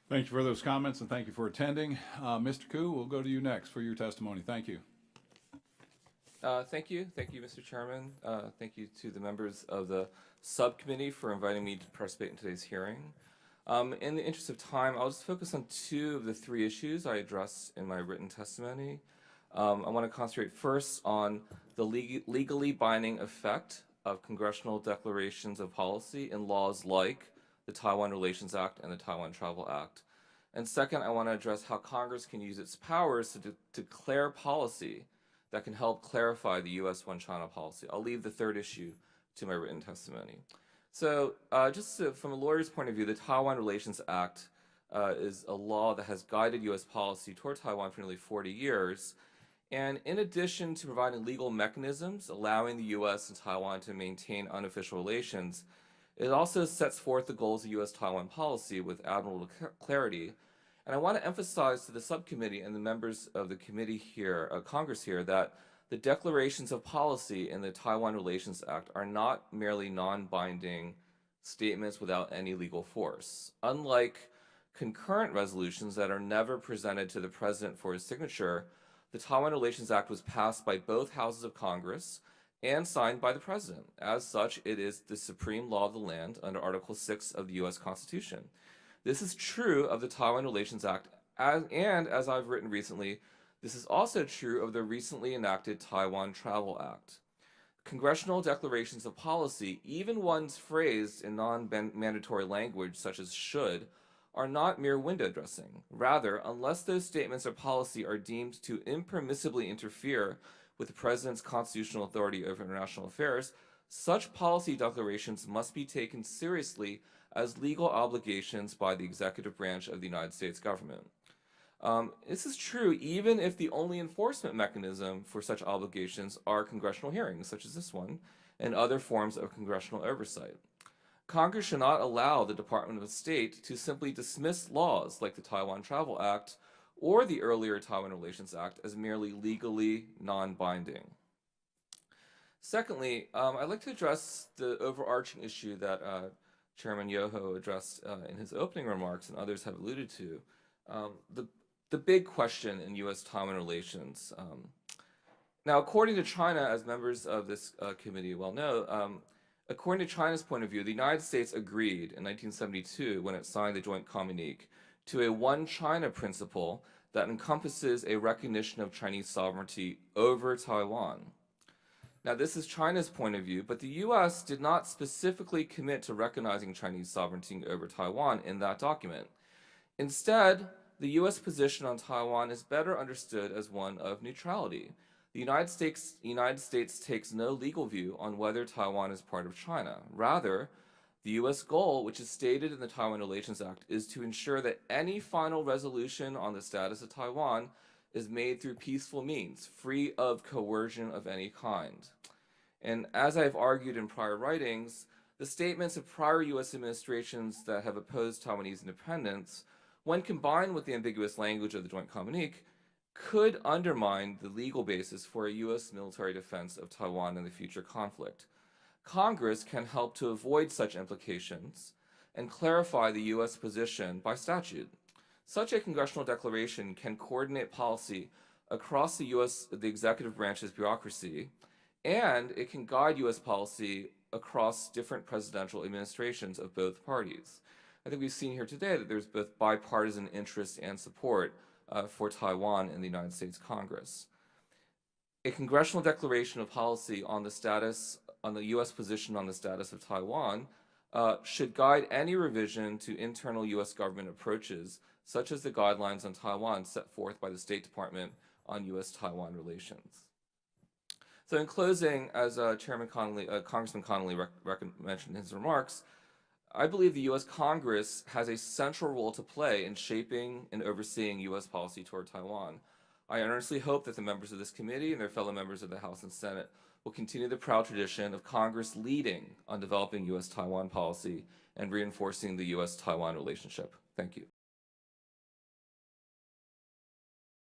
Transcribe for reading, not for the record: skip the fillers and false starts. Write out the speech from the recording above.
Thank you for those comments and thank you for attending. Mr. Ku, we'll go to you next for your testimony. Thank you. Thank you, Mr. Chairman. Thank you to the members of the subcommittee for inviting me to participate in today's hearing. In the interest of time, I'll just focus on two of the three issues I addressed in my written testimony. I want to concentrate first on the legally binding effect of congressional declarations of policy in laws like the Taiwan Relations Act and the Taiwan Travel Act. And second, I want to address how Congress can use its powers to declare policy that can help clarify the U.S. One China policy. I'll leave the third issue to my written testimony. So from a lawyer's point of view, the Taiwan Relations Act is a law that has guided U.S. policy toward Taiwan for nearly 40 years. And in addition to providing legal mechanisms allowing the U.S. and Taiwan to maintain unofficial relations, it also sets forth the goals of U.S.-Taiwan policy with admirable clarity. And I want to emphasize to the subcommittee and the members of the committee here, Congress here, that the declarations of policy in the Taiwan Relations Act are not merely non-binding statements without any legal force. Unlike concurrent resolutions that are never presented to the president for his signature, the Taiwan Relations Act was passed by both houses of Congress and signed by the president. As such, it is the supreme law of the land under Article 6 of the U.S. Constitution. This is true of the Taiwan Relations Act, and as I've written recently, this is also true of the recently enacted Taiwan Travel Act. Congressional declarations of policy, even ones phrased in non-mandatory language such as should, are not mere window dressing. Rather, unless those statements of policy are deemed to impermissibly interfere with the President's constitutional authority over international affairs, such policy declarations must be taken seriously as legal obligations by the executive branch of the United States government. This is true even if the only enforcement mechanism for such obligations are congressional hearings, such as this one, and other forms of congressional oversight. Congress should not allow the Department of State to simply dismiss laws like the Taiwan Travel Act or the earlier Taiwan Relations Act as merely legally non-binding. Secondly, I'd like to address the overarching issue that Chairman Yoho addressed in his opening remarks and others have alluded to, the big question in U.S.-Taiwan relations. Now, according to China, as members of this committee well know, according to China's point of view, the United States agreed in 1972 when it signed the Joint Communique to a one China principle that encompasses a recognition of Chinese sovereignty over Taiwan. Now, this is China's point of view, but the U.S. did not specifically commit to recognizing Chinese sovereignty over Taiwan in that document. Instead, the U.S. position on Taiwan is better understood as one of neutrality. The United States takes no legal view on whether Taiwan is part of China. Rather, the U.S. goal, which is stated in the Taiwan Relations Act, is to ensure that any final resolution on the status of Taiwan is made through peaceful means, free of coercion of any kind. And as I've argued in prior writings, the statements of prior U.S. administrations that have opposed Taiwanese independence, when combined with the ambiguous language of the Joint Communique, could undermine the legal basis for a U.S. military defense of Taiwan in the future conflict. Congress can help to avoid such implications and clarify the U.S. position by statute. Such a congressional declaration can coordinate policy across the executive branch's bureaucracy, and it can guide U.S. policy across different presidential administrations of both parties. I think we've seen here today that there's both bipartisan interest and support for Taiwan in the United States Congress. A congressional declaration of policy on the U.S. position on the status of Taiwan should guide any revision to internal U.S. government approaches, such as the guidelines on Taiwan set forth by the State Department on U.S.-Taiwan relations. So in closing, as Congressman Connolly mentioned in his remarks, I believe the U.S. Congress has a central role to play in shaping and overseeing U.S. policy toward Taiwan. I earnestly hope that the members of this committee and their fellow members of the House and Senate will continue the proud tradition of Congress leading on developing U.S.-Taiwan policy and reinforcing the U.S.-Taiwan relationship. Thank you.